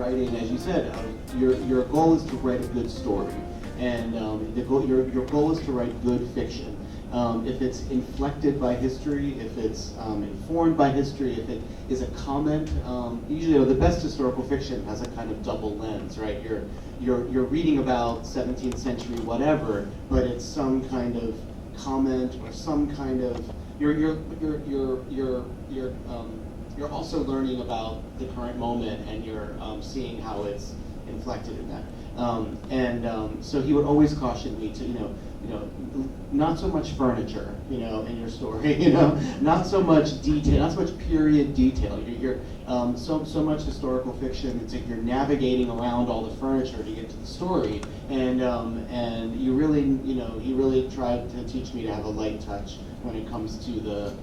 writing, as you said, your goal is to write a good story, and your goal is to write good fiction. If it's inflected by history, if it's informed by history, if it is a comment, usually the best historical fiction has a kind of double lens, right? You're reading about 17th century whatever, but it's some kind of comment or some kind of you're also learning about the current moment, and you're seeing how it's inflected in that. So he would always caution me to not so much furniture, in your story, not so much detail, not so much period detail. You're so much historical fiction. It's like you're navigating around all the furniture to get to the story, and you really, he really tried to teach me to have a light touch when it comes to the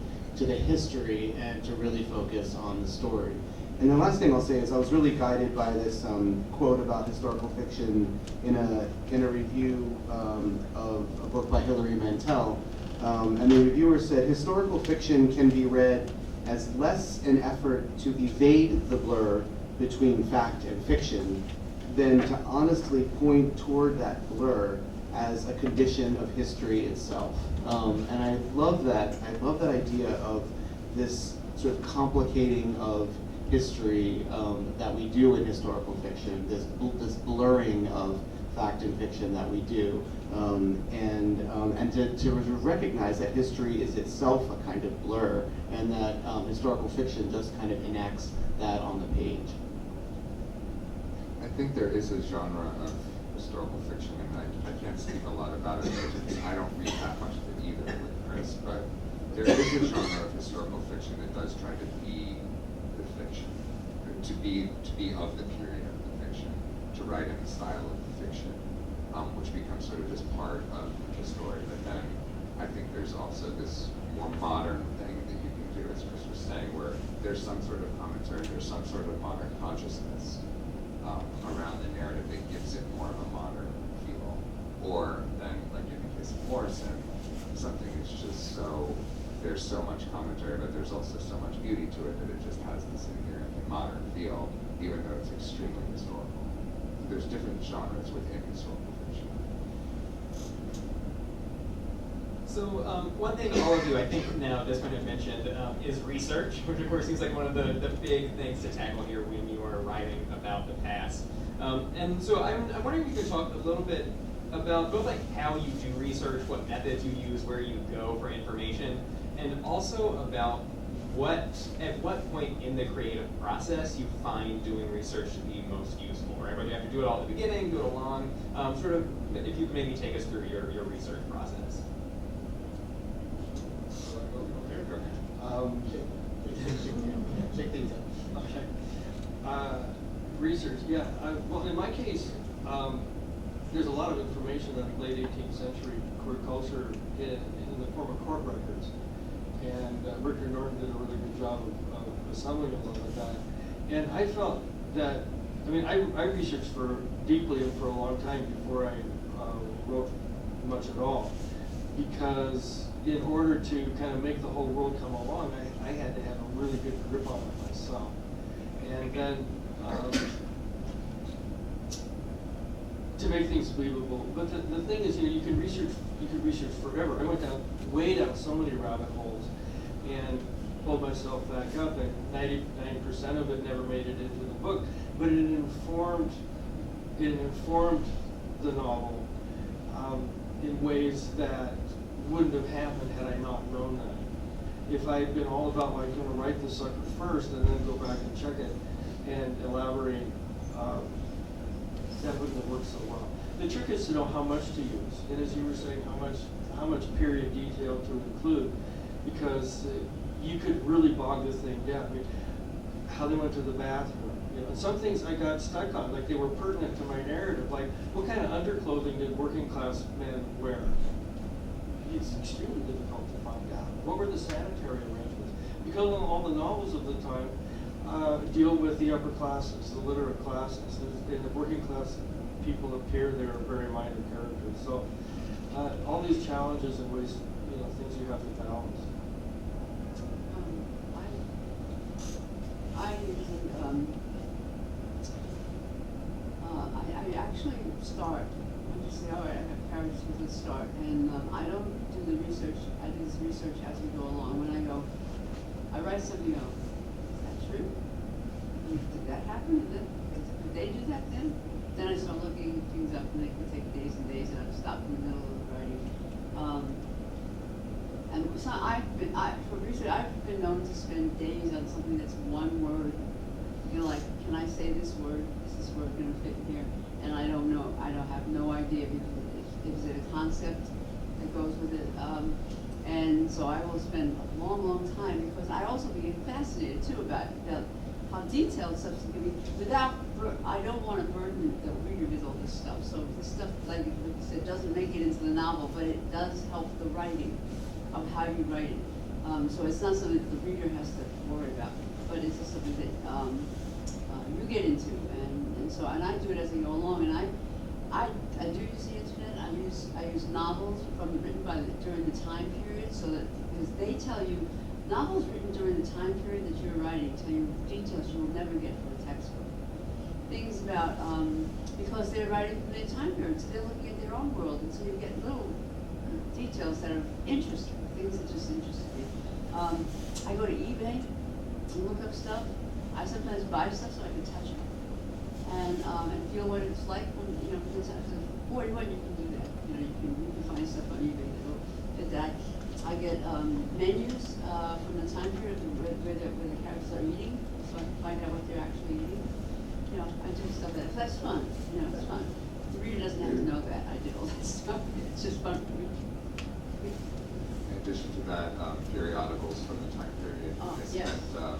history and to really focus on the story. And the last thing I'll say is I was really guided by this quote about historical fiction in a review of a book by Hilary Mantel. And the reviewer said, historical fiction can be read as less an effort to evade the blur between fact and fiction than to honestly point toward that blur as a condition of history itself. And I love that. I love that idea of this sort of complicating of history that we do in historical fiction, this blurring of fact and fiction that we do, and to recognize that history is itself a kind of blur, and that historical fiction just kind of enacts that on the page. I think there is a genre of historical fiction, and I can't speak a lot about it because I don't read that much of it either with Chris, but there is a genre of historical fiction that does try to be the fiction, to be of the period of the fiction, to write in the style of the fiction, which becomes sort of just part of the story. But then I think there's also this more modern thing that you can do, as Chris was saying, where there's some sort of commentary, there's some sort of modern consciousness around the narrative that gives it more of a modern feel. Or then, like in the case of Morrison, something is just so, there's so much commentary, but there's also so much beauty to it that it just has this inherently modern feel, even though it's extremely historical. There's different genres within historical fiction. So one thing all of you, I think now just kind of mentioned is research, which of course seems like one of the big things to tackle here when you are writing about the past. And so I'm wondering if you could talk a little bit about both like how you do research, what methods you use, where you go for information, and also about at what point in the creative process you find doing research to be most useful, right? Whether you have to do it all at the beginning, do it along, sort of, if you could maybe take us through your research process. Check things out. Okay. Research, yeah. Well, in my case, there's a lot of information that late 18th century queer culture in the form of court records. And Richard Norton did a really good job of assembling a lot of that. And I felt that, I researched deeply and for a long time before I wrote much at all. Because in order to kind of make the whole world come along, I had to have a really good grip on it myself. And then to make things believable. But the thing is, you can research forever. I went way down so many rabbit holes and pulled myself back up, and 99% of it never made it into the book. But it informed the novel in ways that wouldn't have happened had I not known that. If I had been all about like going to write the sucker first and then go back and check it and elaborate, that wouldn't have worked so well. The trick is to know how much to use, and as you were saying, how much period detail to include, because you could really bog the thing down. How they went to the bathroom. And some things I got stuck on, like they were pertinent to my narrative, like what kind of underclothing did working class men wear? It's extremely difficult to find out. What were the sanitary arrangements? Because all the novels of the time deal with the upper classes, the literate classes, and the working class people appear they're very minor characters. So all these challenges and ways, things you have to balance. I usually the start, and I don't do the research. I do this research as we go along. When I write something, go, is that true? Did that happen? Did they do that then? Then I start looking things up, and they can take days and days, and I have to stop in the middle of the writing. And so for research, I've been known to spend days on something that's one word. You know, like, can I say this word? Is this word going to fit in here? And I don't know. I don't have no idea. Is it a concept that goes with it? And so I will spend a long, long time, because I also get fascinated too about how detailed stuff can be. I don't want to burden the reader with all this stuff. So this stuff, like you said, doesn't make it into the novel, but it does help the writing of how you write it. So it's not something that the reader has to worry about, but it's just something that you get into, and I do it as I go along, and I do use the internet. I use novels written during the time period, so that, because they tell you, novels written during the time period that you're writing tell you details you will never get from a textbook. Things about, because they're writing from their time period, so they're looking at their own world, and so you get little details that are interesting, things that just interest me. I go to eBay and look up stuff. I sometimes buy stuff so I can touch it and feel what it's like when, because after 41 you can do that. You can find stuff on eBay that'll fit that. I get menus from the time period where the characters are eating, so I can find out what they're actually eating. I do stuff that's fun. It's fun. The reader doesn't have to know that I did all that stuff. It's just fun for me. In addition to that, periodicals from the time period. Yes,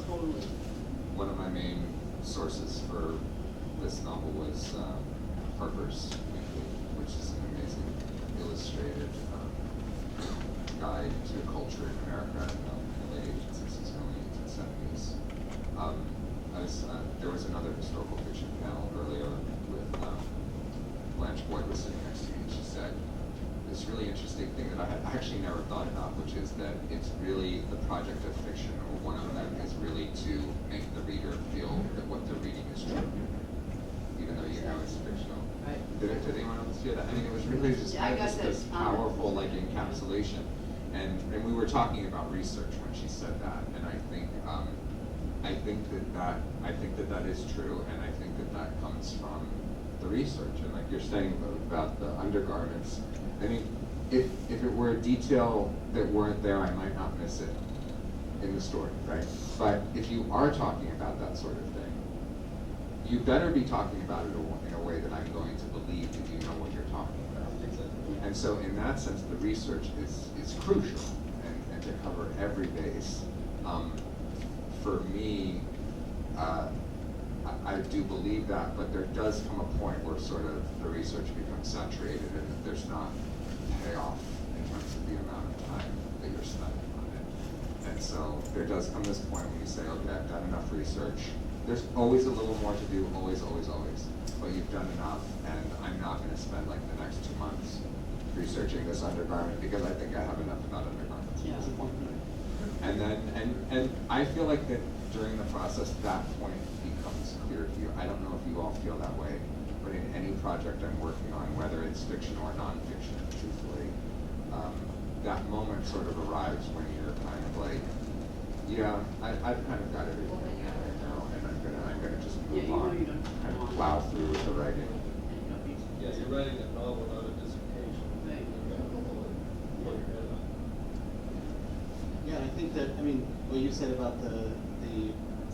totally. One of my main sources for this novel was Harper's Weekly, which is an amazing illustrated guide to culture in America in the late 1860s, early 1870s. There was another historical fiction panel earlier with Blanche Boyd was sitting next to me, and she said this really interesting thing that I had actually never thought about, which is that it's really the project of fiction, or one of them is really to make the reader feel that what they're reading is true, even though you know it's fictional. Right. Did anyone else hear that? I mean, it was really just Yeah, I got this powerful encapsulation. And we were talking about research when she said that, and I think that is true, and I think that comes from the research. And like you're saying about the undergarments, I mean, if it were a detail that weren't there, I might not miss it in the story, right? But if you are talking about that sort of thing, you better be talking about it in a way that I'm going to believe that you know what you're talking about. And so in that sense, the research is crucial, and to cover every base. For me, I do believe that, but there does come a point where sort of the research becomes saturated and there's not payoff in terms of the amount of time that you're spending on it. And so there does come this point when you say, okay, I've done enough research. There's always a little more to do, always, always, always. But you've done enough, and I'm not going to spend like the next 2 months researching this undergarment because I think I have enough about undergarments. Yeah. And then, and I feel like that during the process, that point becomes clear to you. I don't know if you all feel that way, but in any project I'm working on, whether it's fiction or nonfiction, truthfully, that moment sort of arrives when you're kind of like, yeah, I've kind of got everything I can right now, and I'm gonna just move on, kind of plow through with the writing. Yeah, you're writing a novel, not a dissertation. Right. Yeah, I think that, I mean, what you said about the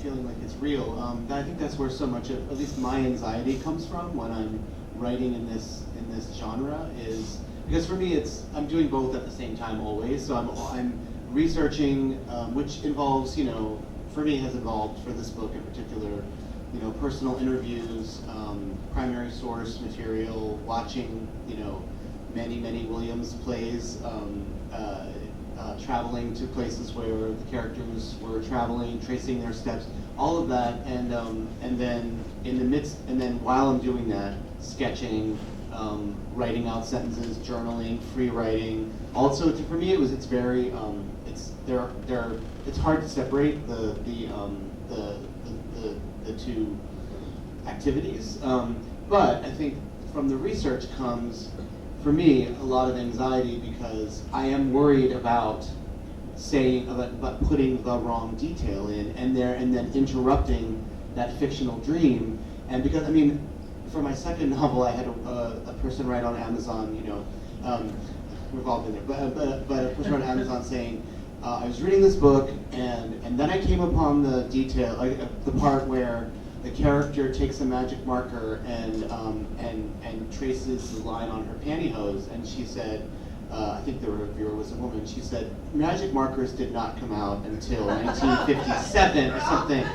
feeling like it's real, I think that's where so much of, at least my anxiety comes from when I'm writing in this genre, is, because for me I'm doing both at the same time always, so I'm researching, which involves, for me has involved, for this book in particular, personal interviews, primary source material, watching, many Williams plays, traveling to places where the characters were traveling, tracing their steps, all of that, and then while I'm doing that, sketching, writing out sentences, journaling, free writing. Also, for me, it's very, it's hard to separate the two activities. But I think from the research comes, for me, a lot of anxiety because I am worried about about putting the wrong detail in and then interrupting that fictional dream. And because, I mean, for my second novel, I had a person write on Amazon, we've all been there, but a person wrote on Amazon saying, I was reading this book and then I came upon the detail, the part where the character takes a magic marker and traces the line on her pantyhose, and she said, I think the reviewer was a woman, she said, magic markers did not come out until 1957 or something.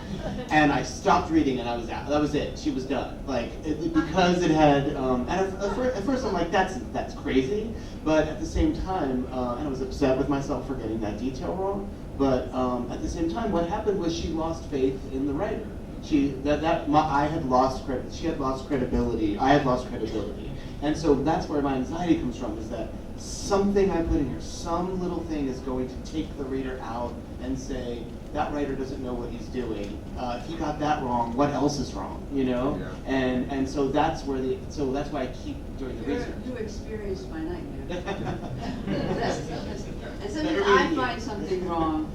And I stopped reading and I was out. That was it. She was done. Because it had, and at first I'm like, that's crazy. But at the same time, and I was upset with myself for getting that detail wrong. But at the same time, what happened was she lost faith in the writer. I had lost credit. She had lost credibility. I had lost credibility. And so that's where my anxiety comes from, is that something I put in here, some little thing is going to take the reader out and say, that writer doesn't know what he's doing. If he got that wrong, what else is wrong? Yeah. And so that's where that's why I keep doing the research. You experienced my nightmare. And sometimes Never I really find did. something wrong,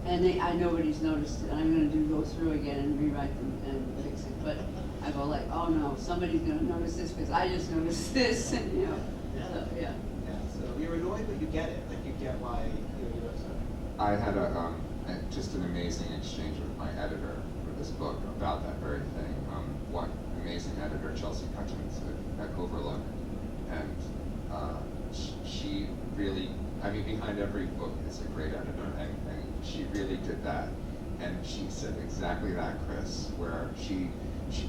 and I nobody's noticed it. I'm going to go through again and rewrite them and fix it. But I go like, oh no, somebody's going to notice this because I just noticed this, and So, yeah. Yeah, so you're annoyed, but you get it. Like, you get why you're upset. I had just an amazing exchange with my editor for this book about that very thing. One amazing editor, Chelsea Hutchins at Overlook, and she really, I mean, behind every book is a great editor, and she really did that. And she said exactly that, Chris, where she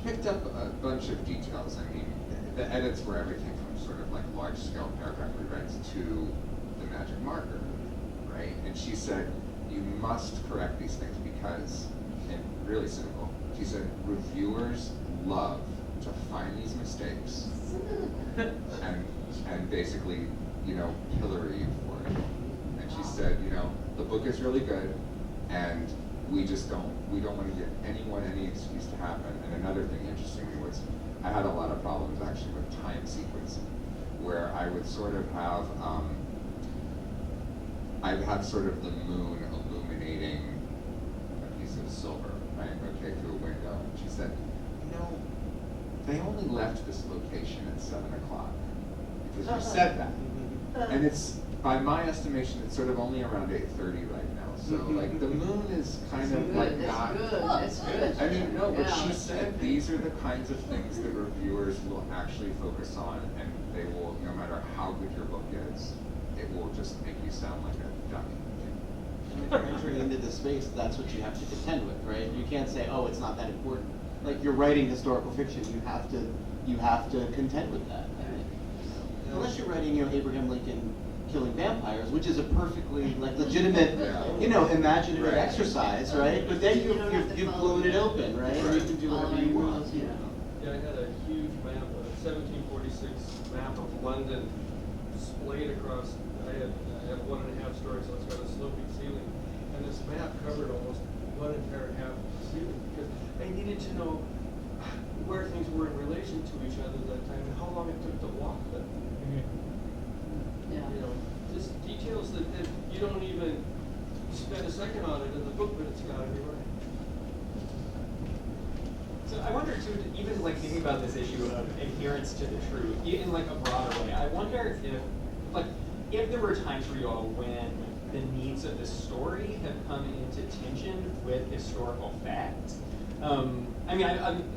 picked up a bunch of details. I mean, the edits were everything from sort of like large-scale paragraph rewrites to the magic marker, right? And she said, you must correct these things because, and really simple, she said, reviewers love to find these mistakes and basically, pillory you for it. And she said, the book is really good, and we don't want to give anyone any excuse to happen. And another thing, interestingly, was I had a lot of problems actually with time sequencing, where I would sort of have, I'd have sort of the moon illuminating a piece of silver, right, okay, through a window. And she said, they only left this location at 7 o'clock, because you said that. And it's, by my estimation, it's sort of only around 8:30 right now. So like the moon is kind of like not. That's good. I mean, no, but Yeah, she that's said good. these are the kinds of things that reviewers will actually focus on, and they will, no matter how good your book is, it will just make you sound like a dummy. And if you're entering into this space, that's what you have to contend with, right? You can't say, oh, it's not that important. Like, you're writing historical fiction, you have to contend with that. Unless you're writing, Abraham Lincoln killing vampires, which is a perfectly legitimate, imaginative Right. exercise, right? But then You don't have to you've follow blown it it. open, right? And you can do whatever you want. Yeah, I had a huge map, a 1746 map of London splayed across. I have 1.5 stories, so it's got a sloping ceiling. And this map covered almost one entire half of the ceiling because I needed to know where things were in relation to each other at that time and how long it took to walk them. Yeah. Just details that you don't even spend a second on it in the book, but it's got to be right. So I wonder too, even thinking about this issue of adherence to the truth in a broader way. I wonder if there were times for you all when the needs of the story have come into tension with historical fact. I'm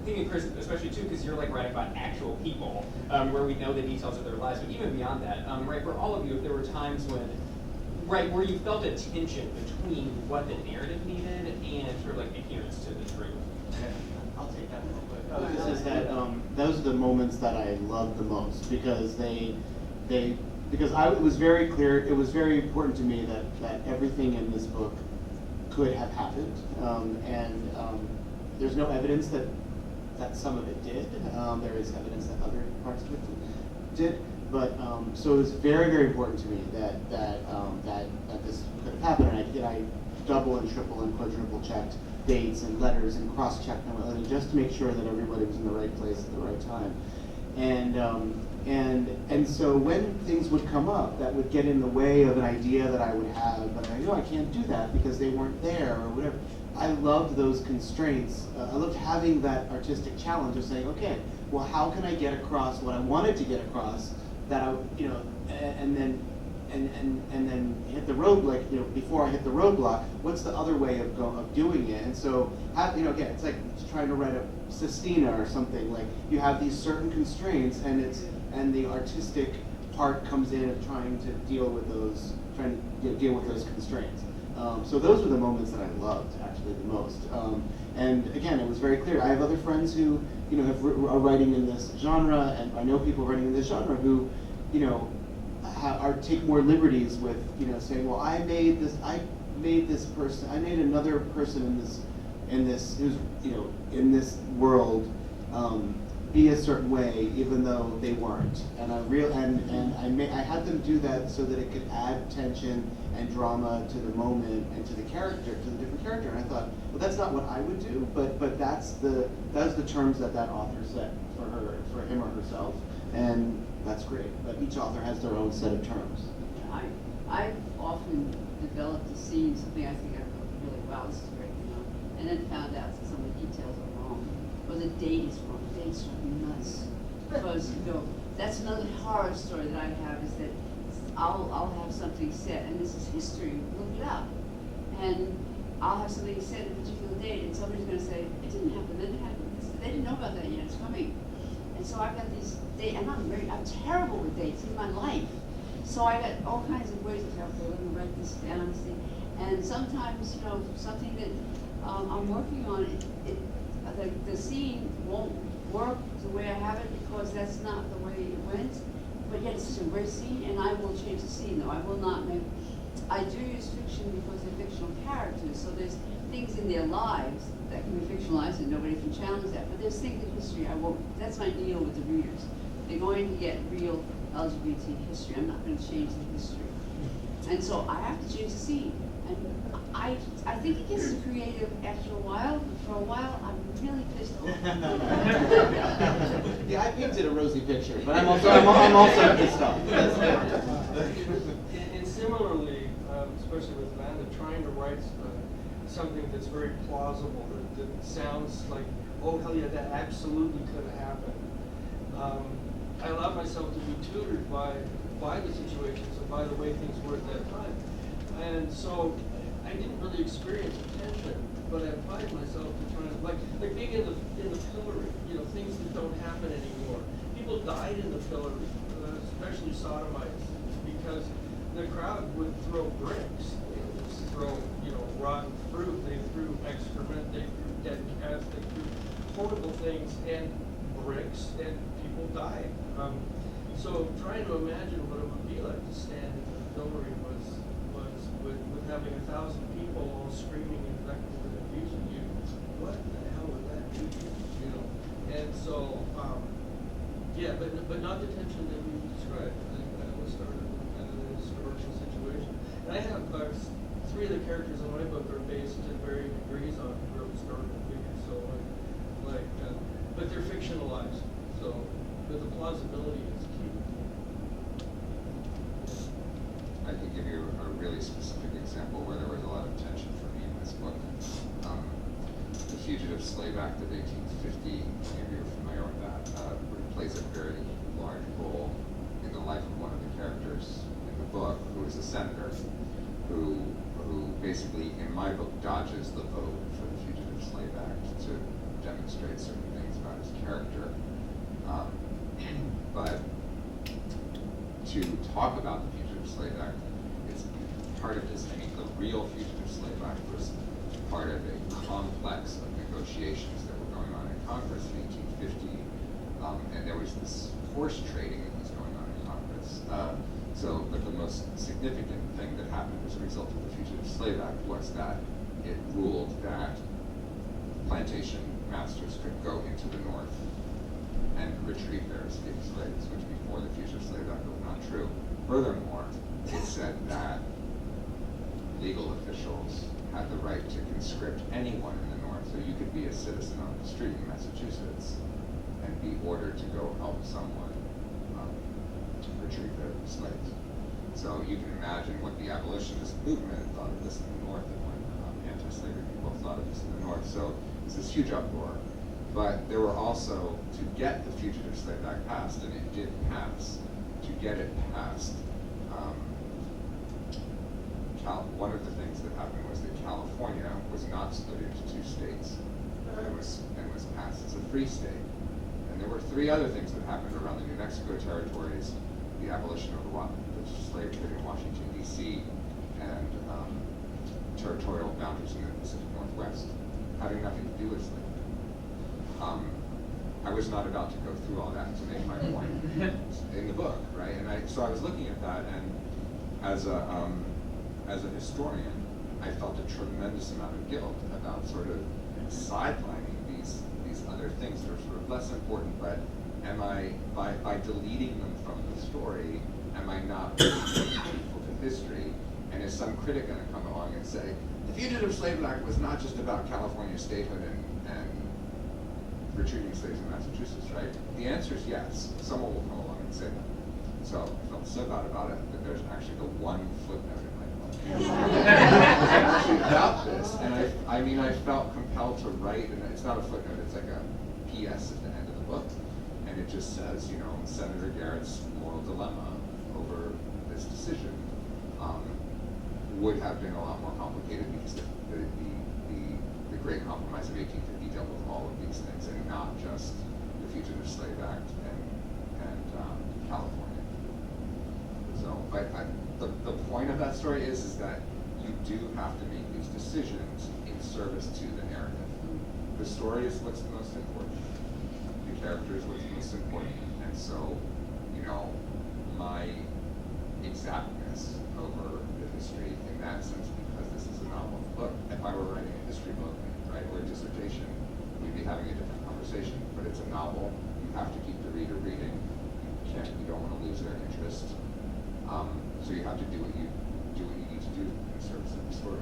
thinking, Chris, especially too, because you're writing about actual people, where we know the details of their lives, but even beyond that, right, for all of you, if there were times when, right, where you felt a tension between what the narrative needed and sort of adherence to the truth. I'll take that real quick. This is that those are the moments that I love the most because it was very clear, it was very important to me that everything in this book could have happened, and there's no evidence that some of it did. There is evidence that other parts of it did, but so it was very, very important to me that this could have happened, and I double and triple and quadruple checked dates and letters and cross-checked them just to make sure that everybody was in the right place at the right time. And so when things would come up that would get in the way of an idea that I would have, but I know I can't do that because they weren't there or whatever. I loved those constraints. I loved having that artistic challenge of saying, okay, well, how can I get across what I wanted to get across that I, and then hit the road, before I hit the roadblock, what's the other way of doing it? And so, again, it's like trying to write a sestina or something. Like you have these certain constraints, and the artistic part comes in of trying to deal with those constraints. So those were the moments that I loved actually the most. And again, it was very clear. I have other friends who are writing in this genre, and I know people writing in this genre who take more liberties with saying, well, I made another person in this world be a certain way, even though they weren't. And I had them do that so that it could add tension and drama to the moment and to the different character. And I thought, well, that's not what I would do, but that's the terms that author set for him or herself, and that's great. But each author has their own set of terms. I've often developed a scene, something I think I wrote really well, this is great, and then found out that some of the details are wrong, or the date is wrong. The date's driving nuts. Because that's another horror story that I have, is that I'll have something set, and this is history, look it up, and I'll have something set at a particular date, and somebody's going to say, it didn't happen, then it happened. They didn't know about that yet, it's coming. And so I've got these dates, and I'm terrible with dates in my life. So I got all kinds of ways of let me write this down, and sometimes, something that I'm working on, the scene won't work the way I have it because that's not the way it went. But yet it's such a great scene, and I will change the scene though. I will not make. I do use fiction because they're fictional characters, so there's things in their lives that can be fictionalized and nobody can challenge that. But there's things in history I won't. That's my deal with the readers. They're going to get real LGBT history. I'm not going to change the history, and so I have to change the scene. And I think it gets creative after a while, but for a while I'm really pissed off. Yeah, I painted a rosy picture, but I'm also pissed off. And similarly, especially with Vanda, trying to write something that's very plausible, that sounds like, oh hell yeah, that absolutely could have happened. I allowed myself to be tutored by the situations and by the way things were at that time. And so I didn't really experience tension, but I applied myself to trying to, like being in the pillory, things that don't happen anymore. People died in the pillory, especially sodomites, because the crowd would throw bricks. They would throw, rotten fruit. They threw excrement. They threw dead cats. They threw horrible things and bricks, and people died. So trying to imagine what it would be like to stand in the pillory was with having 1,000 people all screaming and invective and abusing you. What the hell would that do to you? And so, but not the tension that we described. I think that was started in kind of the historical situation. And I have 3 of the characters in my book are based in varying degrees on real historical figures. So but they're fictionalized. So, but the plausibility is key. I could give you a really specific example where there was a lot of tension for me in this book. The Fugitive Slave Act of 1850, many of you are familiar with that, plays a very large role in the life of one of the characters in the book, who is a senator, who basically, in my book, dodges the vote for the Fugitive Slave Act to demonstrate certain things about his character. But to talk about the Fugitive Slave Act, it's part of this. The real Fugitive Slave Act was part of a complex of negotiations that were going on in Congress in 1850, and there was this horse trading that was going on in Congress. But the most significant thing that happened as a result of the Fugitive Slave Act was that it ruled that plantation masters could go into the North and retrieve their escaped slaves, which before the Fugitive Slave Act was not true. Furthermore, it said that legal officials had the right to conscript anyone in the North, so you could be a citizen on the street in Massachusetts and be order to go help someone retrieve their slaves. So you can imagine what the abolitionist movement thought of this in the North and what anti-slavery people thought of this in the North. So it's this huge uproar. But there were also, to get the Fugitive Slave Act passed, and it did pass, to get it passed, one of the things that happened was that California was not split into 2 states and was passed as a free state. And there were 3 other things that happened around the New Mexico territories: the abolition of the slave trade in Washington, D.C., and territorial boundaries in the Pacific Northwest, having nothing to do with slavery. I was not about to go through all that to make my point in the book, right? And so I was looking at that, and as a historian, I felt a tremendous amount of guilt about sort of sidelining these other things that are sort of less important, but am I, by deleting them from the story, am I not really faithful to history? And is some critic going to come along and say, the Fugitive Slave Act was not just about California statehood and retrieving slaves in Massachusetts, right? The answer is yes. Someone will come along and say that. So I felt so bad about it that there's actually the one footnote in my book. Actually about this, and I felt compelled to write, and it's not a footnote, it's like a PS at the end of the book, and it just says, Senator Garrett's moral dilemma over this decision would have been a lot more complicated because the Great Compromise of 1850 dealt with all of these things and not just the Fugitive Slave Act and California. So, but the point of that story is that you do have to make these decisions in service to the narrative. The story is what's the most important. The character is what's most important. And so, my exactness over the history in that sense, because this is a novel book. If I were writing a history book, right, or a dissertation, we'd be having a different conversation. But it's a novel. You have to keep the reader reading. You don't want to lose their interest. So you have to do what you need to do in service of the story.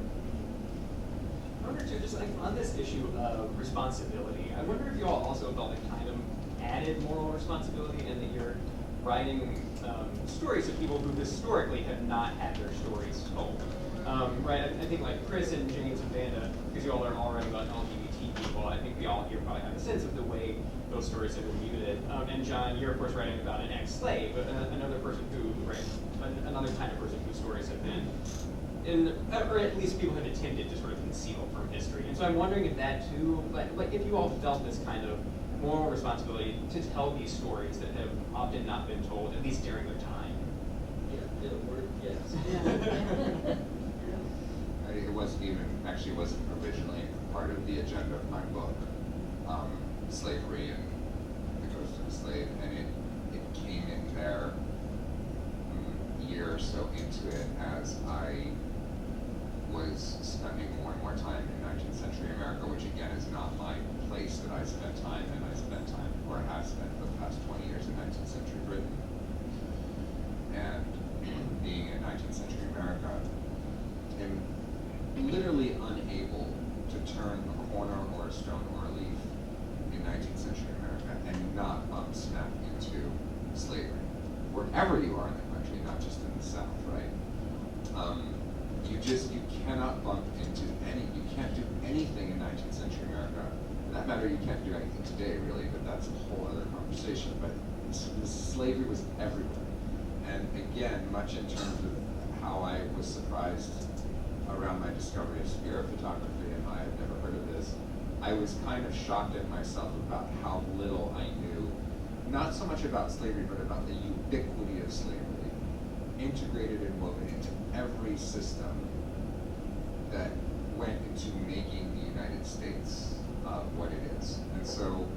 I wonder too, just like on this issue of responsibility, I wonder if you all also felt like kind of added moral responsibility in that you're writing stories of people who historically have not had their stories told. Right, I think like Chris and James and Vanda, because you all are all writing about LGBT people, I think we all here probably have a sense of the way those stories have been muted. And Jon, you're of course writing about an ex-slave, another person who, right, another kind of person whose stories have been, or at least people have attempted to sort of conceal from history. And so I'm wondering if that too, like if you all felt this kind of moral responsibility to tell these stories that have often not been told, at least during their time. Yeah, word, yes. Yeah. It wasn't originally part of the agenda of my book, slavery and the ghost of a slave, and it came in there a year or so into it as I was spending more and more time in 19th century America, which again is not my place that I spent time in. I spent time, or have spent for the past 20 years in 19th century Britain. And being in 19th century America, I'm literally unable to turn a corner or a stone or a leaf in 19th century America and not bump smack into slavery. Wherever you are in the country, not just in the South, right? You cannot bump into you can't do anything in 19th century America. For that matter, you can't do anything today, really, but that's a whole other conversation. But slavery was everywhere. And again, much in terms of how I was surprised around my discovery of spirit photography, and I had never heard of this, I was kind of shocked at myself about how little I knew, not so much about slavery, but about the ubiquity of slavery, integrated and woven into every system that went into making the United States what it is. And so,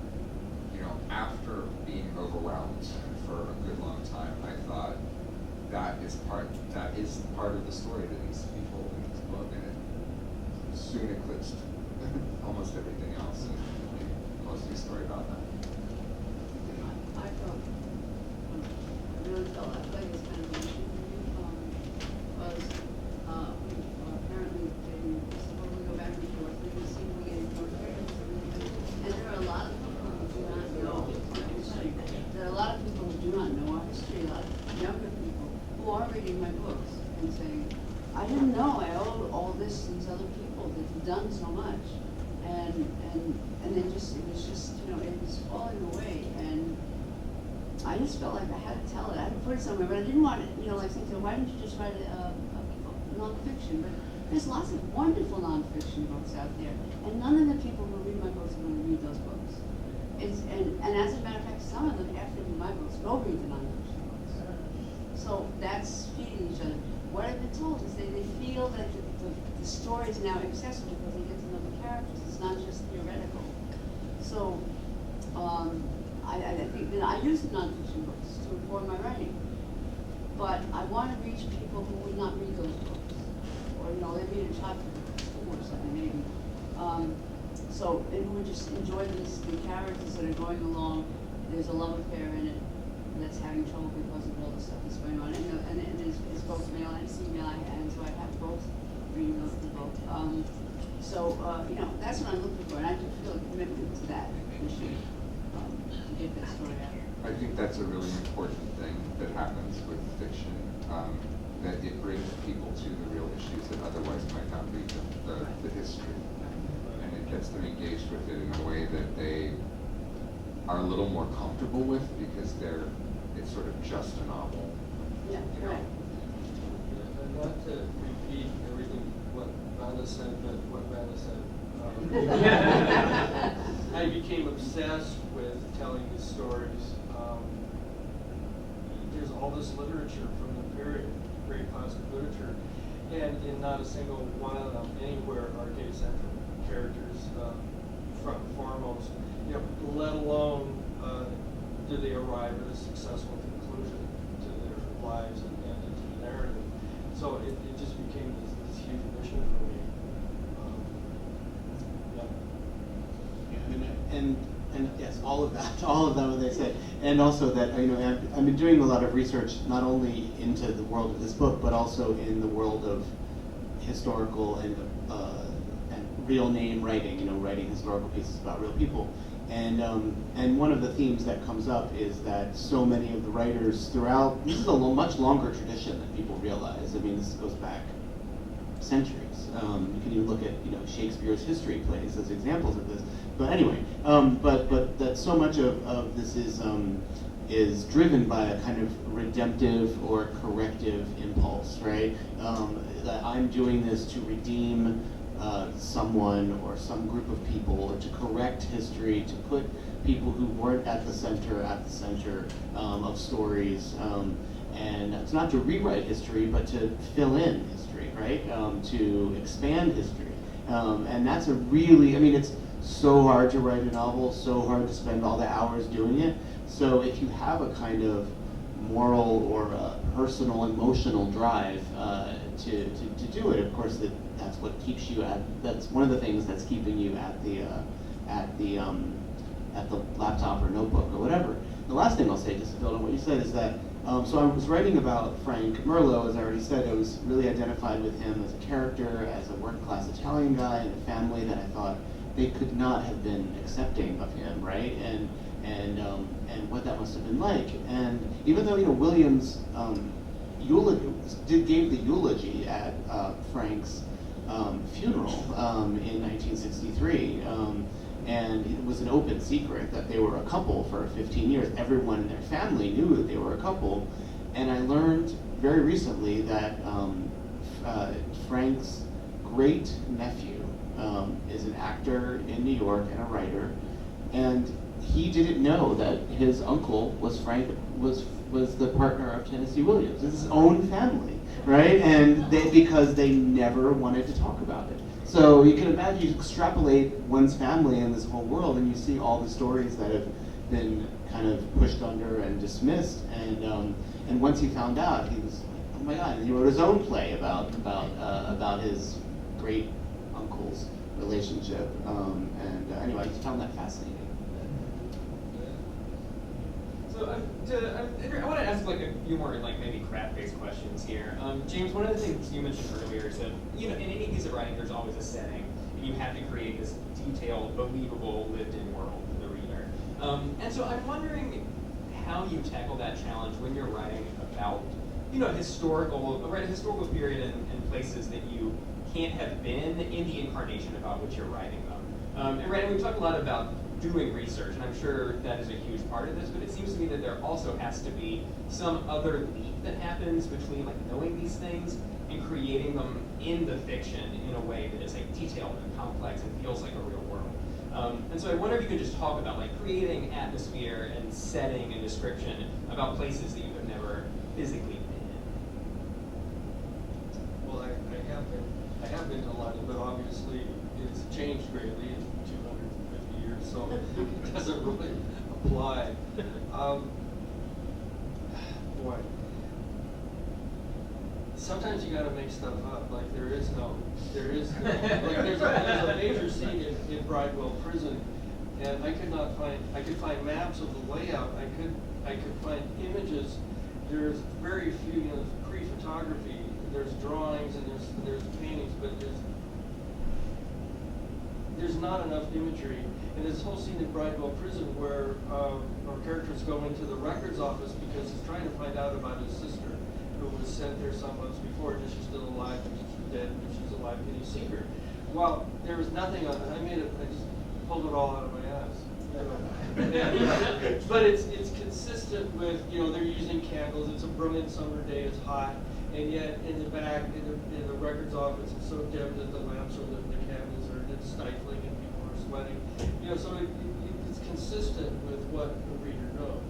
after being overwhelmed for a good long time, I thought that is part of the story to these people in this book, and it soon eclipsed almost everything else, and mostly a story about that. I felt, I really felt like this kind of issue was apparently getting, when we go back and forth, we seem to be getting more clear. And there are a lot of people who do not know what you're saying. do not know our history, a lot of younger people who are reading my books and saying, I didn't know I owed all this to these other people that have done so much. And it was just, you know, it was falling away. And I just felt like I had to tell it. I had to put it somewhere, but I didn't want it, you know, like saying, why didn't you just write a nonfiction? But there's lots of wonderful nonfiction books out there, and none of the people who read my books are going to read those books. And as a matter of fact, some of them, after reading my books, go read the nonfiction books. So that's feeding each other. What I've been told is they feel that the story is now accessible because they get to know the characters. It's not just theoretical. So I think that I use the nonfiction books to inform my writing. But I want to reach people who would not read those books. Or, you know, they read a chapter or something, maybe. And who would just enjoy the characters that are going along. There's a love affair in it that's having trouble because of all the stuff that's going on. And it's both male and female, and so I have both reading those to both. You know, that's what I'm looking for, and I do feel a commitment to that issue, to get that story out. I think that's a really important thing that happens with fiction, that it brings people to the real issues that otherwise might not read the history. And it gets them engaged with it in a way that they are a little more comfortable with because it's sort of just a novel. Yeah, right. And not to repeat everything what Vanda said, but what Vanda said. I became obsessed with telling these stories. There's all this literature from the period, great classic literature, and in not a single one of them anywhere are gay-centric characters front and foremost. You know, let alone do they arrive at a successful conclusion to their lives and to the narrative. So it just became this huge mission for me. And yes, all of that what they said, and also that, you know, I've been doing a lot of research not only into the world of this book, but also in the world of historical and real name writing. You know, writing historical pieces about real people, and one of the themes that comes up is that so many of the writers throughout, this is a much longer tradition than people realize. I mean, this goes back centuries. You can even look at, you know, Shakespeare's history plays as examples of this. But anyway, but that so much of this is driven by a kind of redemptive or corrective impulse, right? That I'm doing this to redeem someone or some group of people, or to correct history, to put people who weren't at the center of stories. And it's not to rewrite history, but to fill in history, right? To expand history. And that's a really, I mean, it's so hard to write a novel, so hard to spend all the hours doing it. So if you have a kind of moral or a personal, emotional drive to do it, of course, that's what keeps you that's one of the things that's keeping you at the laptop or notebook or whatever. The last thing I'll say, just to build on what you said, is that so I was writing about Frank Merlo, as I already said. I was really identified with him as a character, as a working-class Italian guy in a family that I thought they could not have been accepting of him, right? And what that must have been like. And even though, you know, Williams gave the eulogy at Frank's funeral in 1963. And it was an open secret that they were a couple for 15 years. Everyone in their family knew that they were a couple. And I learned very recently that Frank's great nephew is an actor in New York and a writer. And he didn't know that his uncle was the partner of Tennessee Williams. It's his own family, right? And because they never wanted to talk about it. So you can imagine, you extrapolate one's family in this whole world, and you see all the stories that have been kind of pushed under and dismissed. And once he found out, he was like, oh my God! And he wrote his own play about his great uncle's relationship. Anyway, I just found that fascinating. So I want to ask like a few more like maybe craft-based questions here. James, one of the things you mentioned earlier is that, you know, in any piece of writing there's always a setting, and you have to create this detailed, believable, lived-in world for the reader. And so I'm wondering how you tackle that challenge when you're writing about, you know, a historical period and places that you can't have been in the incarnation about which you're writing them. And we've talked a lot about doing research, and I'm sure that is a huge part of this, but it seems to me that there also has to be some other leap that happens between like knowing these things and creating them in the fiction in a way that is like detailed and complex and feels like a real world. And so I wonder if you could just talk about like creating atmosphere and setting and description about places that you have never physically been in. Well, I have been to London, but obviously it's changed greatly in 250 years, so it doesn't really apply. Boy. Sometimes you gotta make stuff up, like there is no, like there's a major scene in Bridewell Prison, and I could find maps of the layout, I could find images. There's very few, you know, pre-photography, there's drawings and there's paintings, but there's not enough imagery. And this whole scene in Bridewell Prison where our characters go into the records office because he's trying to find out about his sister, who was sent there some months before, and she's still alive, and she's dead, and she's alive, can you see her? Well, there was nothing on it. I just pulled it all out of my ass. But it's consistent with, you know, they're using candles, it's a brilliant summer day, it's hot, and yet in the back, in the records office, it's so dim that the lamps are lit, the candles are stifling, and people are sweating. You know, so it's consistent with what the reader knows.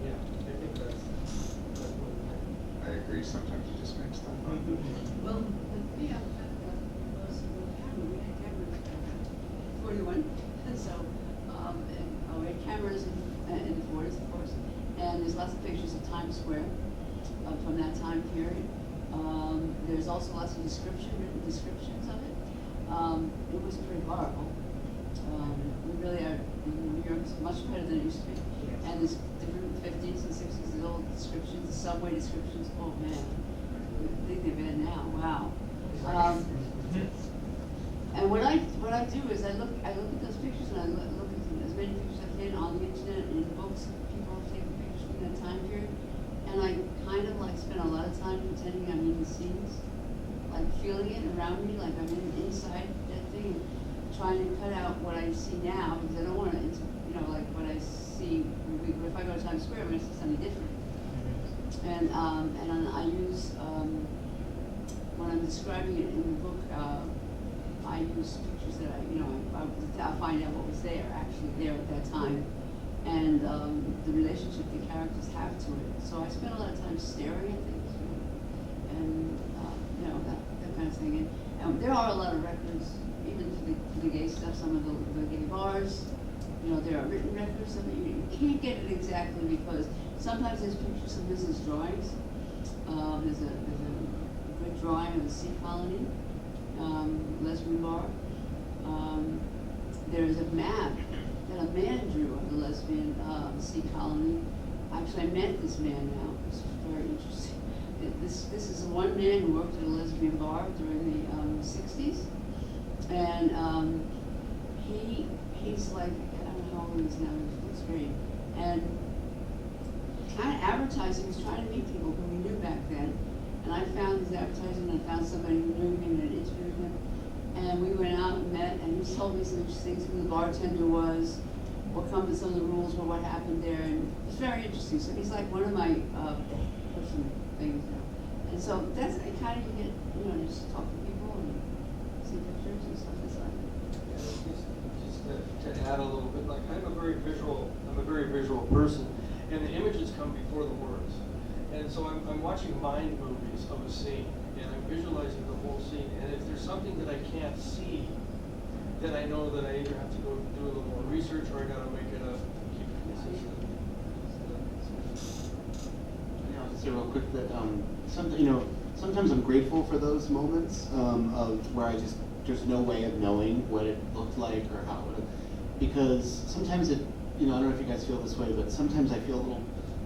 Yeah, I think that's what I agree, sometimes you just make stuff up. Well, we have camera, we had cameras 41, and so, we had cameras in the 40s, of course, and there's lots of pictures of Times Square from that time period. There's also lots of written descriptions of it. It was pretty horrible. We really are, New York is much better than it used to be. And there's different 50s and 60s, the old descriptions, the subway descriptions, oh man, I think they're bad now, wow. And what I do is I look at those pictures and I look at as many pictures as I can on the internet and in books, people taking pictures from that time period. And I kind of like spend a lot of time pretending I'm in the scenes, like feeling it around me, like I'm inside that thing, trying to cut out what I see now, because I don't want to, you know, like what I see, if I go to Times Square, I'm going to see something different. And I use, when I'm describing it in the book, I use pictures that I'll find out what was there, actually there at that time, and the relationship the characters have to it. So I spend a lot of time staring at things, and you know, that kind of thing. And there are a lot of records, even for the gay stuff, some of the gay bars. You know, there are written records of it. You can't get it exactly because sometimes there's pictures, sometimes there's drawings. There's a good drawing of the Sea Colony, lesbian bar. There's a map that a man drew of the lesbian Sea Colony. Actually, I met this man now. It's very interesting. This is one man who worked at a lesbian bar during the 60s, and he's like, I don't know how old he is now. He looks great, and kind of advertising. He was trying to meet people who we knew back then, and I found his advertising. And I found somebody who knew him and interviewed him, and we went out and met. And he told me some interesting things, who the bartender was, what come to some of the rules, or what happened there, and it's very interesting. So he's like one of my personal things now. And so that's kind of, you get, you know, just talk to people and see pictures and stuff like that. just to add a little bit, like I'm a very visual person, and the images come before the words. And so I'm watching mind movies of a scene, and I'm visualizing the whole scene. And if there's something that I can't see, then I know that I either have to go do a little more research or I gotta make it up and keep it consistent. Yeah, I'll just say real quick that sometimes I'm grateful for those moments of where there's no way of knowing what it looked like or how it would have, because sometimes I don't know if you guys feel this way, but sometimes I feel a little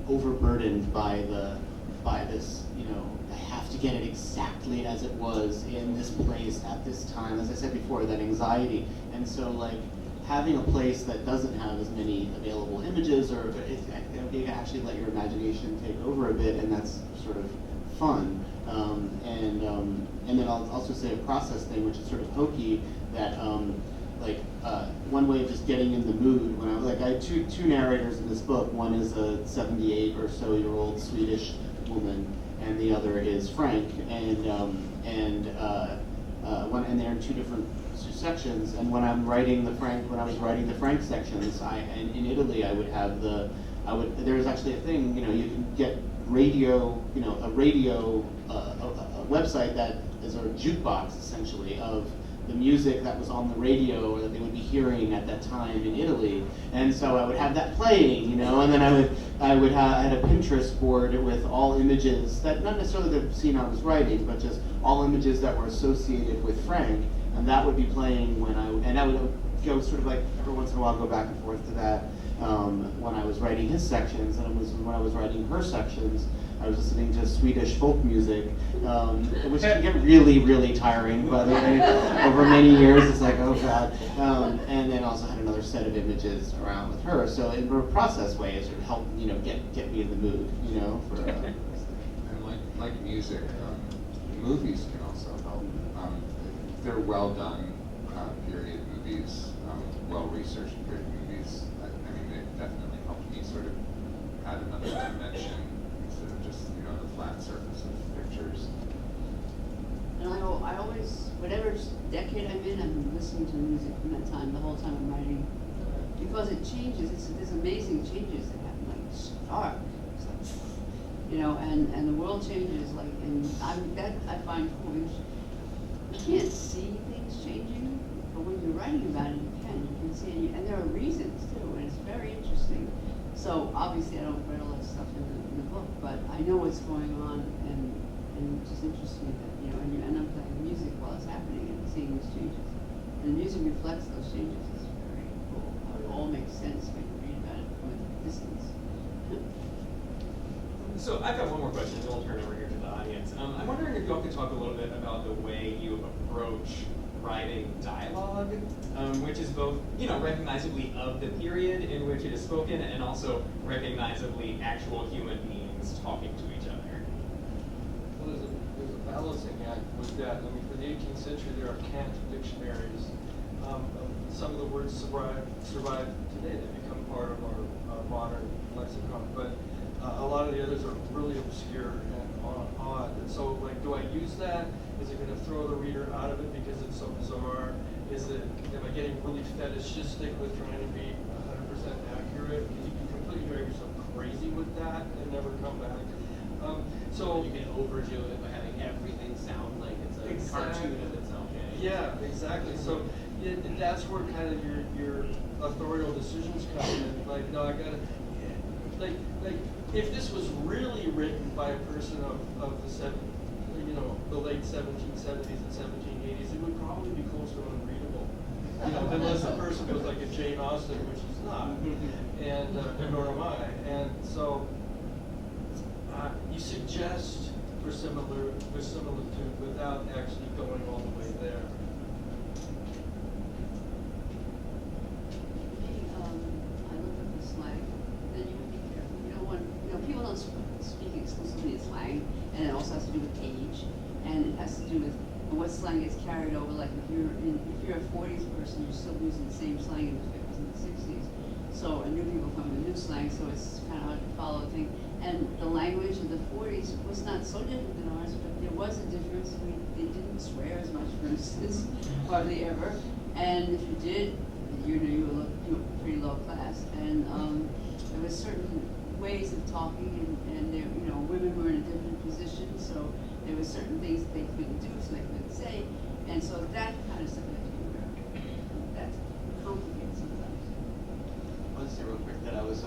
overburdened by this, I have to get it exactly as it was in this place at this time. As I said before, that anxiety. And so like having a place that doesn't have as many available images, or you can actually let your imagination take over a bit, and that's sort of fun. And then I'll also say a process thing, which is sort of hokey, that one way of just getting in the mood, when I had two narrators in this book. One is a 78 or so year old Swedish woman, and the other is Frank, and they're in two different sections. And when I was writing the Frank sections, in Italy, I would have there's actually a thing, you can get a website that is a jukebox essentially of the music that was on the radio or that they would be hearing at that time in Italy. And so I would have that playing, and then I had a Pinterest board with all images that, not necessarily the scene I was writing, but just all images that were associated with Frank, and that would be playing and I would go sort of like every once in a while go back and forth to that when I was writing his sections, and when I was writing her sections, I was listening to Swedish folk music, which can get really, really tiring, by the way. Over many years, it's like, oh God. And then also had another set of images around with her. So in a process way, it sort of helped, get me in the mood, for. And like music, movies can also help. If they're well done period movies, well researched period movies. I mean, they definitely helped me sort of add another dimension instead of just the flat surface of pictures. And I always, whatever decade I'm in, I'm listening to music from that time, the whole time I'm writing, because it changes. There's amazing changes that happen, like sharp. It's like, and the world changes, like, and I find cool. You can't see things changing, but when you're writing about it, you can see it, and there are reasons too, and it's very interesting. So obviously I don't write all that stuff in the book, but I know what's going on, and it just interests me that, and I'm playing music while it's happening and seeing these changes. And the music reflects those changes. It's very cool how it all makes sense when you read about it from a distance. So I've got one more question, and then we'll turn it over here to the audience. I'm wondering if you all could talk a little bit about the way you approach writing dialogue, which is both, recognizably of the period in which it is spoken, and also recognizably actual human beings talking to each other. Well, there's a balancing act with that. I mean, for the 18th century, there are cant dictionaries. Some of the words survive today. They become part of our modern lexicon, but a lot of the others are really obscure and odd. And so, do I use that? Is it going to throw the reader out of it because it's so bizarre? Am I getting really fetishistic with trying to be 100% accurate? Because you can completely drive yourself crazy with that and never come back. So you can overdo it by having everything sound like it's a cartoon of its own. Yeah, exactly. So that's where kind of your authorial decisions come in. Like, no, I gotta, if this was really written by a person of the late 1770s and 1780s, it would probably be close to unreadable. Unless the person was like a Jane Austen, which is not, and nor am I. And so you suggest verisimilitude without actually going all the way there. I look at the slang, then you would be careful. People don't speak exclusively in slang, and it also has to do with age, and it has to do with what slang gets carried over. Like if you're a 40s person, you're still using the same slang in the 50s and the 60s. So new people come with new slang, so it's kind of hard to follow a thing. And the language of the 40s was not so different than ours, but there was a difference. They didn't swear as much, for instance, hardly ever. And if you did, you were pretty low class. And there were certain ways of talking, and there, women were in a different position, so there were certain things that they couldn't do, so they couldn't say. And so that kind of stuff had to be aware of. That's complicated sometimes. I'll just say real quick that I was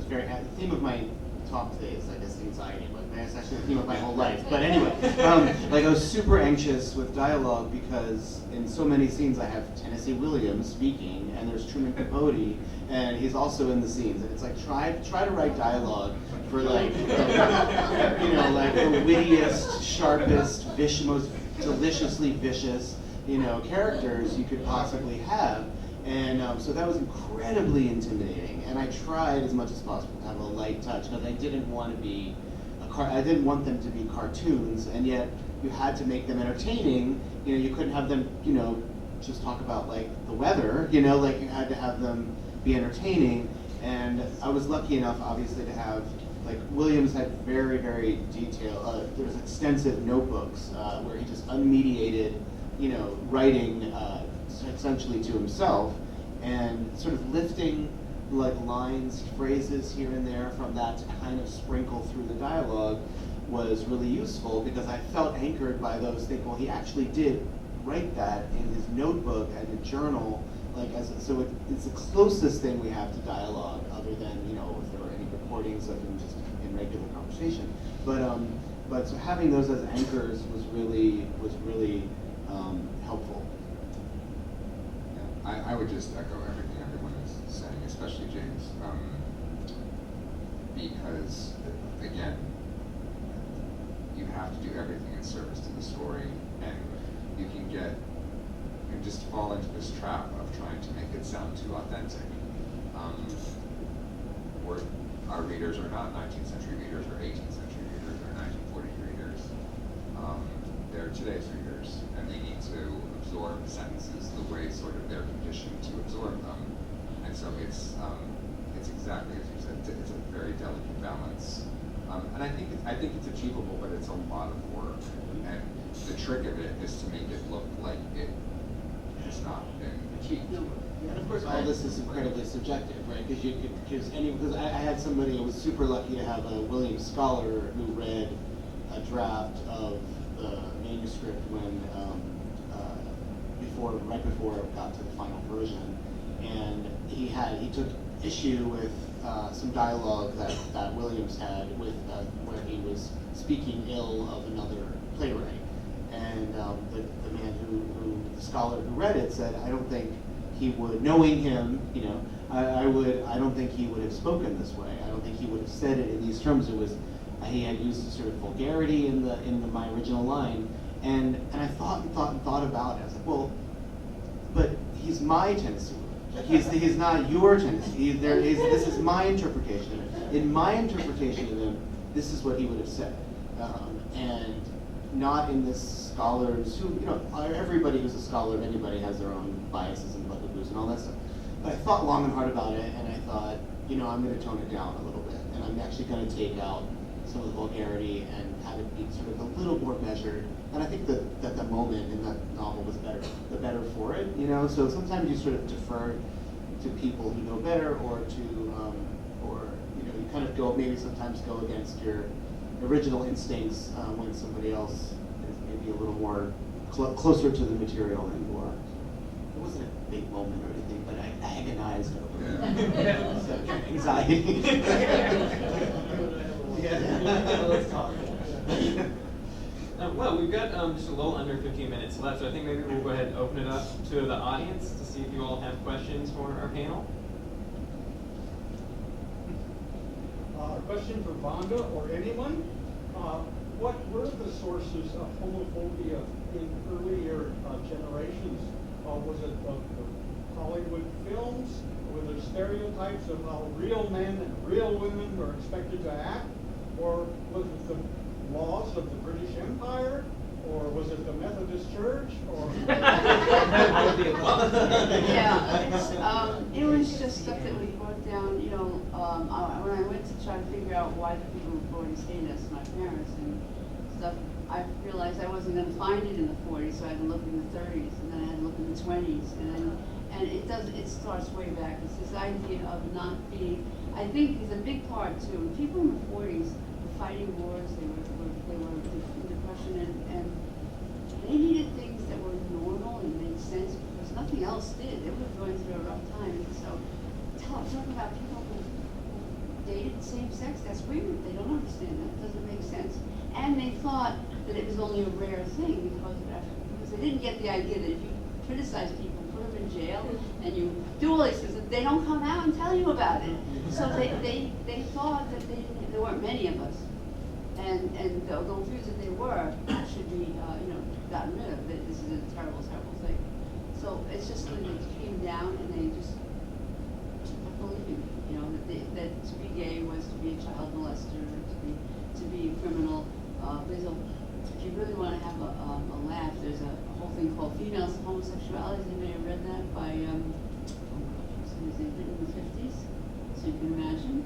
very happy. The theme of my talk today is, I guess, anxiety, but that's actually the theme of my whole life. But anyway, I was super anxious with dialogue because in so many scenes I have Tennessee Williams speaking, and there's Truman Capote, and he's also in the scenes. And it's like try to write dialogue for like the wittiest, sharpest, most deliciously vicious characters you could possibly have. And so that was incredibly intimidating. And I tried as much as possible to have a light touch, because I didn't want to be I didn't want them to be cartoons, and yet you had to make them entertaining. You couldn't have them, just talk about like the weather. Like you had to have them be entertaining. And I was lucky enough, obviously, to have, like, Williams had very, very detailed, there's extensive notebooks where he just unmediated, writing essentially to himself, and sort of lifting like lines, phrases here and there from that to kind of sprinkle through the dialogue was really useful, because I felt anchored by those things. Well, he actually did write that in his notebook and a journal, so it's the closest thing we have to dialogue, other than if there were any recordings of him just in regular conversation. But so having those as anchors was really helpful. Yeah, I would just echo everything everyone is saying, especially James, because again, you have to do everything in service to the story, and you can just fall into this trap of trying to make it sound too authentic. Our readers are not 19th century readers or 18th century readers or 1940s readers. They're today's readers, and they need to absorb sentences the way sort of they're conditioned to absorb them. And so it's exactly as you said. It's a very delicate balance, and I think it's achievable, but it's a lot of work. And the trick of it is to make it look like it has not been achieved. And of course, all this is incredibly subjective, right? Because I had somebody, I was super lucky to have a Williams scholar who read a draft of the manuscript when right before it got to the final version, and he took issue with some dialogue that Williams had with where he was speaking ill of another playwright, and the man the scholar who read it said, I don't think he would, knowing him, I don't think he would have spoken this way. I don't think he would have said it in these terms. It was, he had used a sort of vulgarity in my original line, and I thought about it. I was like, well, but he's my Tennessee. He's not your Tennessee. This is my interpretation of it. In my interpretation of him, this is what he would have said, and not in this scholars who, everybody who's a scholar of anybody has their own biases and bugaboos and all that stuff. But I thought long and hard about it, and I thought, I'm going to tone it down a little bit, and I'm actually going to take out some of the vulgarity and have it be sort of a little more measured. And I think that the moment in that novel was the better for it, So sometimes you sort of defer to people who know better, or you kind of maybe sometimes go against your original instincts when somebody else is maybe a little more closer to the material than you are. It wasn't a big moment or anything, but I agonized over it. So, anxiety. Let's talk. Well, we've got just a little under 15 minutes left, so I think maybe we'll go ahead and open it up to the audience to see if you all have questions for our panel. Question for Vanda or anyone. What were the sources of homophobia in earlier generations? Was it the Hollywood films? Were there stereotypes of how real men and real women were expected to act? Or was it the laws of the British Empire? Or was it the Methodist Church? Or Yeah, it was just stuff that we brought down. When I went to try to figure out why the people in the 40s hated us, my parents and stuff, I realized I wasn't going to find it in the 40s, so I had to look in the 30s, and then I had to look in the 20s, and it starts way back. It's this idea of not being. I think is a big part too. People in the 40s were fighting wars. They were in depression, and they needed things that were normal and made sense because nothing else did. They were going through a rough time, and so talking about people who dated the same sex, that's weird. They don't understand that. It doesn't make sense. And they thought that it was only a rare thing because they didn't get the idea that if you criticize people, put them in jail, and you do all these things, they don't come out and tell you about it. So they thought that there weren't many of us, and those few that there were should be gotten rid of it. This is a terrible, terrible thing. So it's just something that came down and they just kept believing me, you know, that to be gay was to be a child molester, to be a criminal. If you really want to have a laugh, there's a whole thing called Female Homosexuality. You may have read that by, what's his name, written in the 50s, so you can imagine.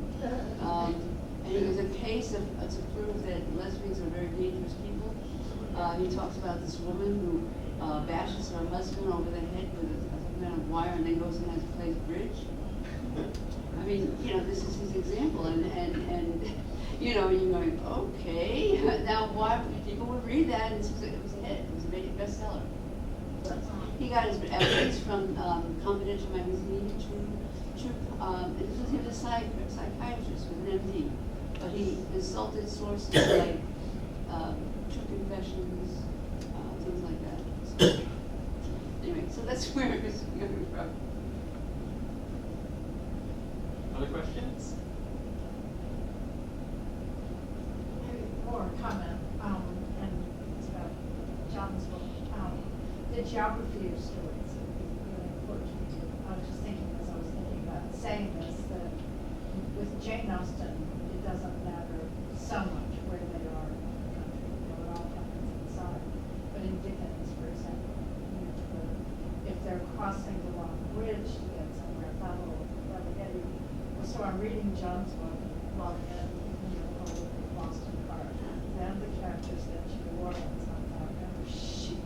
And it was a case of, to prove that lesbians are very dangerous people. He talks about this woman who bashes her husband over the head with a kind of wire and then goes and plays bridge. I mean, you know, this is his example, and you know, you're going, okay, now why people would read that, and it was a hit, it was a big bestseller. He got his evidence from Confidential magazine, he was a psychiatrist with an MD, but he consulted sources like True Confessions, things like that. So, anyway, so that's where it was coming from. Other questions? Maybe more comment, and it's about Jon's book. The geography of stories is really important to me too. I was just thinking as I was thinking about saying this, that with Jane Austen, it doesn't matter so much where they are in the country, you know, it all happens inside. But in Dickens, for example, you know, if they're crossing the long bridge to get somewhere, that'll get you. So I'm reading Jon's book, logging in, you know, over the Boston part. Then the characters get to New Orleans. I'm like, oh, shit.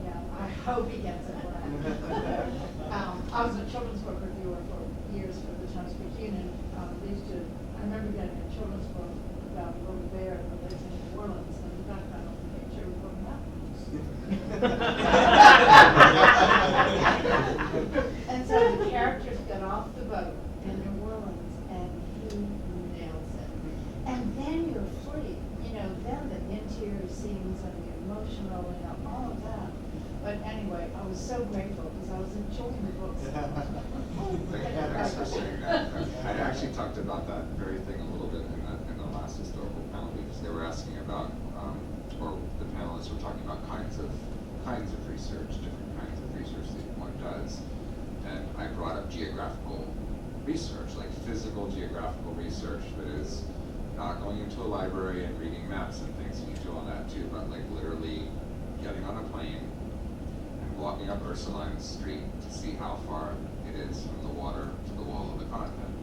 Yeah, I hope he gets it right. I was a children's book reviewer for years for the Times-Picayune, and I remember getting a children's book about a little bear that lives in New Orleans, and the background of the picture was going And so the characters got off the boat in New Orleans, and he nails it. And then you're free, you know, then the interior scenes and the emotional and all of that. But anyway, I was so grateful because I was enjoying the book so much. Thanks for saying that. I actually talked about that very thing a little bit in the last historical panel, because they were asking about, or the panelists were talking about kinds of research, different kinds of research that one does. And I brought up geographical research, like physical geographical research that is not going into a library and reading maps and things, and you do all that too, but like literally getting on a plane and walking up Ursuline Street to see how far it is from the water to the wall of the continent.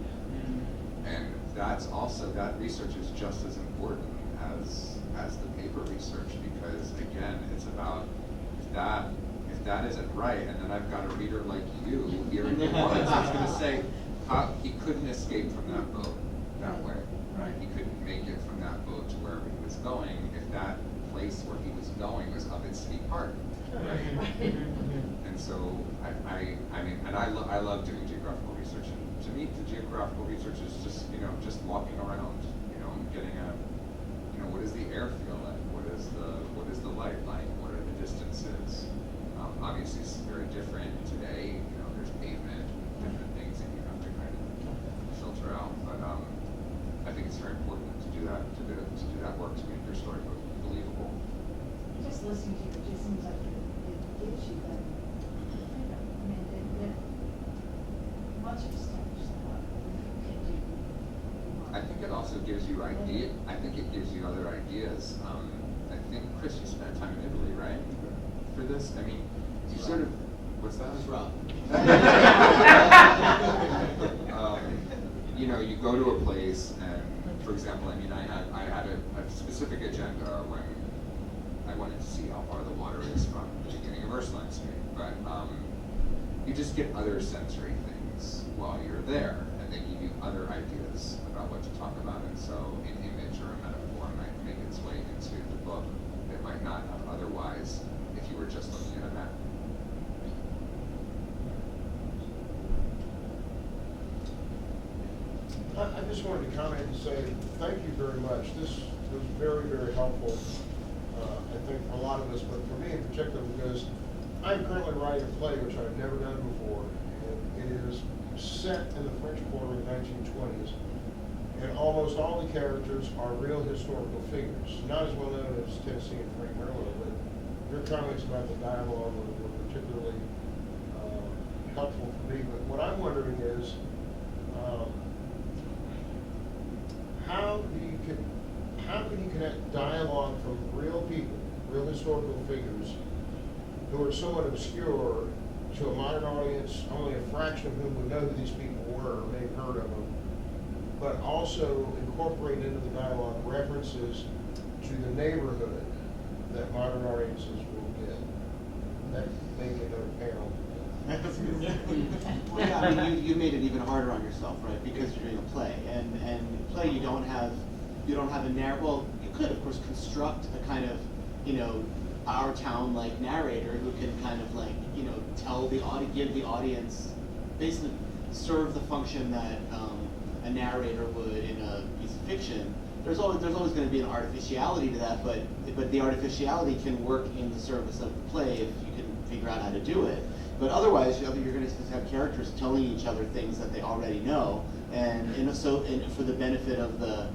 And that's also, that research is just as important as the paper research, because again, it's about if that isn't right, and then I've got a reader like you here in New Orleans who's going to say, he couldn't escape from that boat that way, right? He couldn't make it from that boat to wherever he was going if that place where he was going was up at City Park, right? And so I love doing geographical research, and to me, the geographical research is just, you know, just walking around, you know, and getting what does the air feel like? What is the light like? What are the distances? Obviously, it's very different today. You know, there's pavement, different things that you have to kind of filter out. But I think it's very important to do that, to do that work to make your story believable. Just listening to you, it just seems like it gives you that freedom. I mean, once you've established that, you can do. I think it also gives you I think it gives you other ideas. I think, Chris, you spent time in Italy, right? For this? I mean, you sort of, what's that? That's rough. You know, you go to a place, and for example, I mean, I had a specific agenda when I wanted to see how far the water is from the beginning of Ursuline Street, but you just get other sensory things while you're there, and they give you other ideas about what to talk about, and so an image or a metaphor might make its way into the book that might not have otherwise if you were just looking at a map. I just wanted to comment and say thank you very much. This was very, very helpful, I think, for a lot of us, but for me in particular, because I'm currently writing a play which I've never done before, and it is set in the French Quarter of the 1920s. and almost all the characters are real historical figures. Not as well known as Tennessee and Frank Merlo, but your comments about the dialogue were particularly helpful for me. But what I'm wondering is, how can you connect dialogue from real people, real historical figures, who are somewhat obscure, to a modern audience, only a fraction of whom would know who these people were, or may have heard of them, but also incorporate into the dialogue references to the neighborhood that modern audiences will get? That may be another panel. Well, yeah, I mean, you made it even harder on yourself, right? Because you're doing a play, and play you don't have a narrative. Well, you could, of course, construct a kind of, our town-like narrator who can kind of like, tell the audience, give the audience, basically serve the function that a narrator would in a piece of fiction. There's always going to be an artificiality to that, but the artificiality can work in the service of the play if you can figure out how to do it. But otherwise, you're going to have characters telling each other things that they already know, and for the benefit of the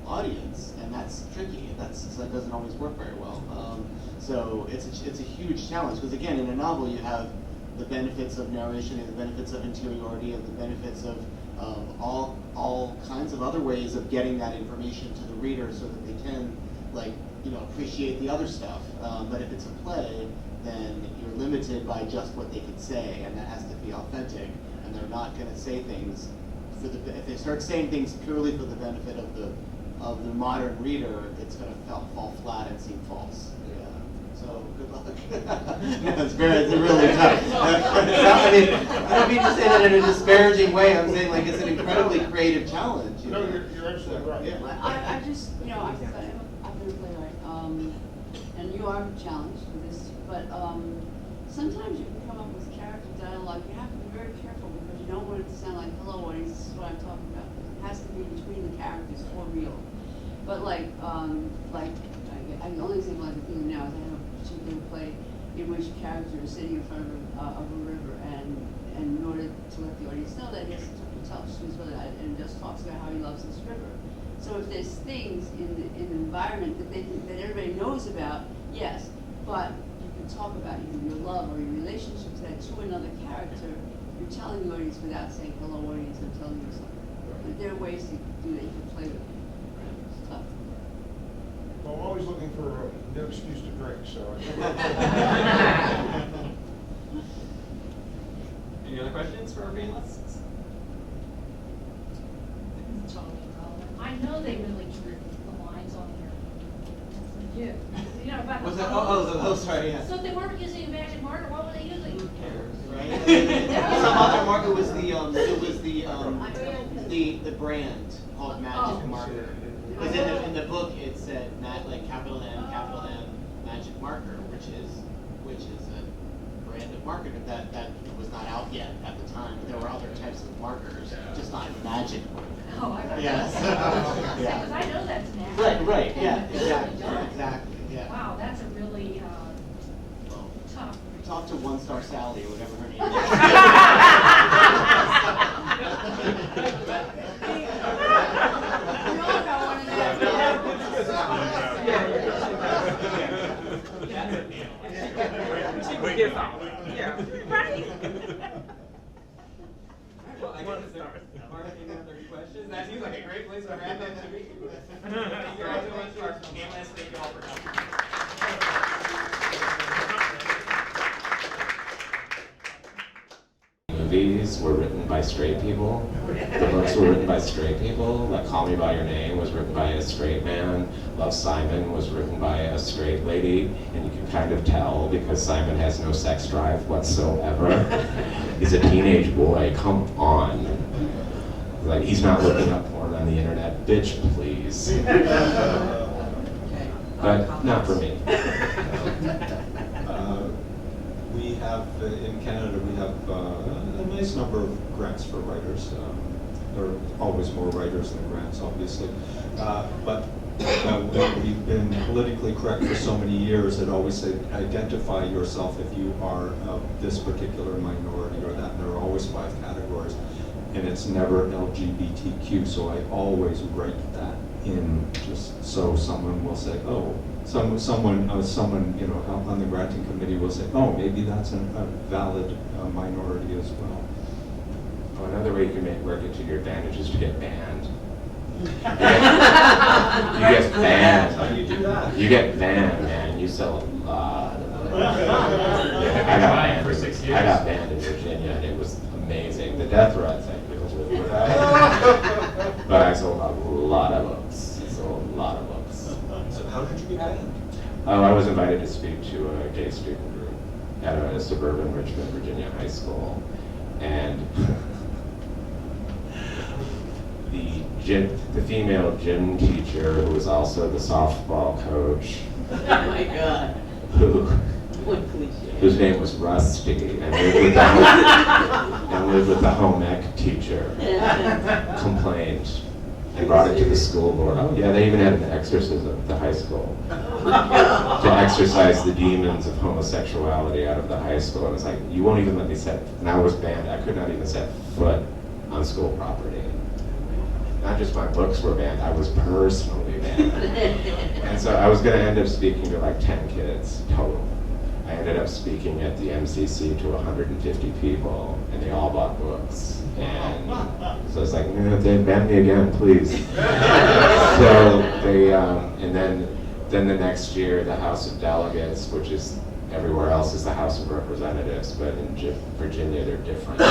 audience, and that's tricky. That doesn't always work very well. So it's a huge challenge, because again, in a novel you have the benefits of narration and the benefits of interiority and the benefits of all kinds of other ways of getting that information to the reader so that they can appreciate the other stuff. But if it's a play, then you're limited by just what they can say, and that has to be authentic, and they're not going to say things if they start saying things purely for the benefit of the modern reader, it's going to fall flat and seem false. Yeah. So good luck. No, it's really tough. I mean, I don't mean to say that in a disparaging way. I'm saying it's an incredibly creative challenge. No, you're absolutely right. Yeah. I just, I've been a playwright, and you are challenged with this, but sometimes you can come up with character dialogue. You have to be very careful because you don't want it to sound like, hello audience, this is what I'm talking about. It has to be between the characters for real. But the only example I can think of now is I have a particular play in which a character is sitting in front of a river, and in order to let the audience know that he has to tell stories about that, and just talks about how he loves this river. So if there's things in the environment that everybody knows about, yes, but you can talk about either your love or your relationships that to another character, you're telling the audience without saying, hello audience, I'm telling you something. But there are ways to do that you can play with it. It's tough. Well, I'm always looking for no excuse to drink, so Any other questions for our panelists? I know they really drew the lines on here. About Was the that? colors. Oh, sorry. Yeah. So if they weren't using a magic marker, what were they using? Right. Some other marker was the brand called Magic Marker. Because in the book it said capital M, Magic Marker, which is a brand of marker that was not out yet at the time. There were other types of markers, just not Magic Marker. Oh, I got Yes. that. Yeah. Because I know that's now. Right, yeah, exactly, yeah. Wow, that's a really tough. Talk to One Star Sally or whatever her name We all got one of Yeah. Right. Well, I guess there aren't any other questions. That seems like a great place to wrap up to me. Thank you all so much to our panelists. Thank you all for coming. Movies were written by straight people. The books were written by straight people. Like Call Me By Your Name was written by a straight man. Love, Simon was written by a straight lady. And you can kind of tell because Simon has no sex drive whatsoever. He's a teenage boy, come on. Like, he's not looking up porn on the internet. Bitch, please. But not for me. We have, in Canada, we have a nice number of grants for writers. There are always more writers than grants, obviously. But we've been politically correct for so many years that always say, identify yourself if you are of this particular minority or that, and there are always 5 categories. and it's never LGBTQ, so I always write that in, just so someone will say, oh, someone you know on the granting committee will say, oh, maybe that's a valid minority as well. Oh, another way you can work it to your advantage is to get banned. You get banned. How do you do that? You get banned, man. You sell a lot of it. I got banned in Virginia, and it was amazing. The death threats I could live without. But I sold a lot of books. I sold a lot of books. So how did you get banned? Oh, I was invited to speak to a gay student group at a suburban Richmond, Virginia high school, and the female gym teacher, who was also the softball coach, Oh my God. What cliche. whose name was Rusty, and lived with the home ec teacher, complained and brought it to the school board. Oh yeah, they even had an exorcism at the high school to exorcise the demons of homosexuality out of the high school. And it's like, you won't even let me set, and I was banned. I could not even set foot on school property. Not just my books were banned, I was personally banned. And so I was going to end up speaking to like 10 kids total. I ended up speaking at the MCC to 150 people, and they all bought books. And so I was like, no, they banned me again, please. So they, and then the next year, the House of Delegates, which is everywhere else is the House of Representatives, but in Virginia they're different.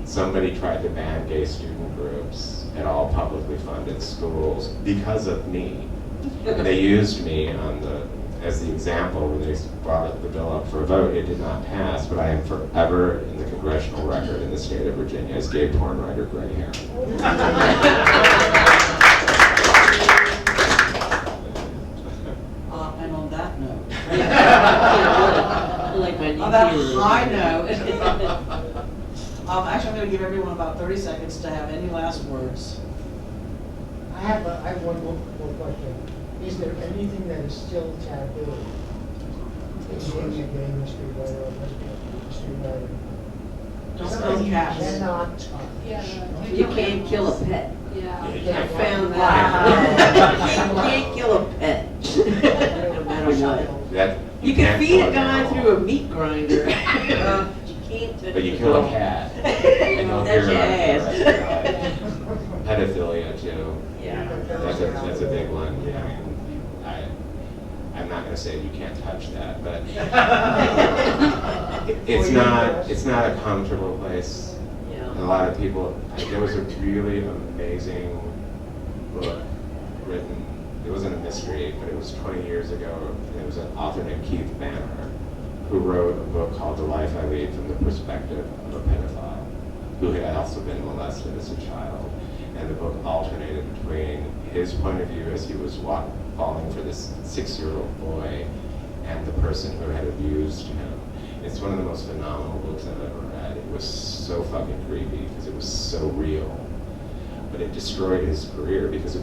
Somebody tried to ban gay student groups at all publicly funded schools because of me. And they used me as the example when they brought the bill up for a vote. It did not pass, but I am forever in the congressional record in the state of Virginia as gay porn writer Gray Hair. And on that note, Like my on that new high note, actually I'm going to give everyone about 30 seconds to have any last words. I have one more question. Is there anything that is still taboo in being a gay mystery writer or lesbian mystery writer? Don't Something throw you cats. cannot touch. Yeah, you can't kill a pet. Yeah. I found that. You can't kill a pet, no matter what. You can can't feed kill a guy animal. through a meat grinder. You can't touch But you a kill a dog. cat. And you'll hear That's your about the ass. rest of your life. Pedophilia too. Yeah. That's a big one. I mean, I'm not going to say you can't touch that, but it's not a comfortable place. Yeah. And a lot of people. There was a really amazing book written. It wasn't a mystery, but it was 20 years ago. It was an author named Keith Banner who wrote a book called The Life I Lead from the Perspective of a Pedophile who had also been molested as a child. And the book alternated between his point of view as he was falling for this 6-year-old boy and the person who had abused him. It's one of the most phenomenal books I've ever read. It was so fucking creepy because it was so real. But it destroyed his career because it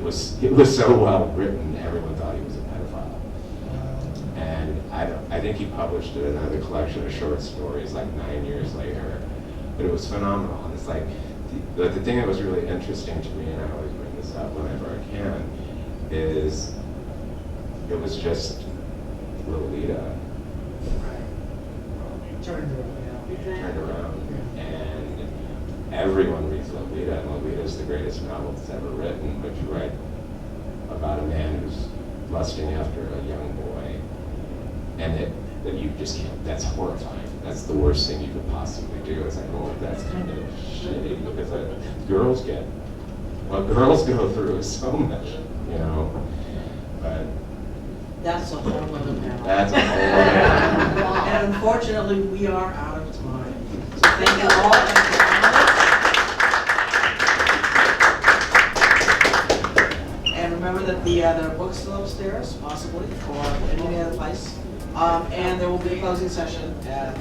was so well written. Everyone thought he was a pedophile. And I think he published it in another collection of short stories like 9 years later. But it was phenomenal. And it's like, the thing that was really interesting to me, and I always bring this up whenever I can, is it was just Lolita Turned around. And everyone reads Lolita, and Lolita is the greatest novel that's ever written, but you write about a man who's lusting after a young boy, and that you just can't, that's horrifying. That's the worst thing you could possibly do. It's like, well, that's kind of shitty, because girls what girls go through is so much, but That's a whole other panel. that's a whole other And unfortunately, we are out of time. So thank you all. And remember that there are books still upstairs, possibly, or any other place. And there will be a closing session at